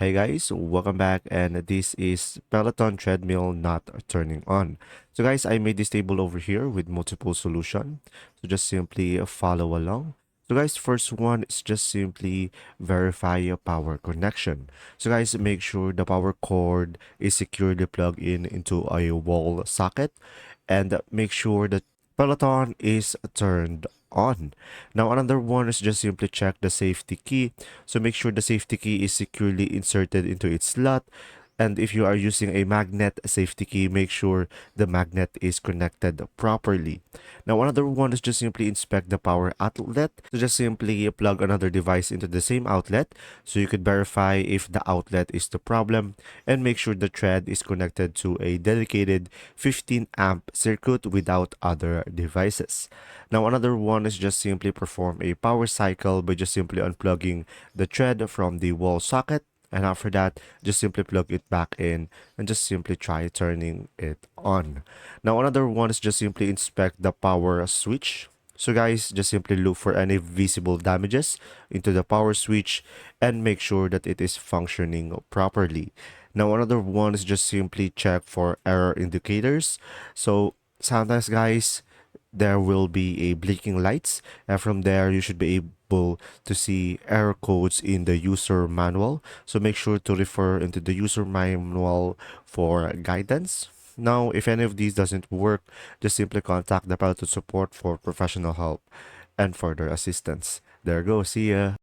Hey guys, welcome back, and this is Peloton Treadmill not turning on. So guys, I made this table over here with multiple solution. So just simply follow along. So guys, first one is just simply verify your power connection. So guys, make sure the power cord is securely plugged in into a wall socket, and make sure that Peloton is turned on. Now another one is just simply check the safety key. So make sure the safety key is securely inserted into its slot. And if you are using a magnet safety key, make sure the magnet is connected properly. Now, another one is just simply inspect the power outlet. So just simply plug another device into the same outlet so you could verify if the outlet is the problem, and make sure the thread is connected to a dedicated 15 amp circuit without other devices. Now, another one is just simply perform a power cycle by just simply unplugging the thread from the wall socket. And after that, just simply plug it back in and just simply try turning it on. Now, another one is just simply inspect the power switch. So guys, just simply look for any visible damages into the power switch and make sure that it is functioning properly. Now, another one is just simply check for error indicators. So sometimes guys, there will be a blinking lights, and from there you should be able to see error codes in the user manual. So make sure to refer into the user manual for guidance. Now, if any of these doesn't work, just simply contact the Peloton support for professional help and further assistance. There you go. See ya.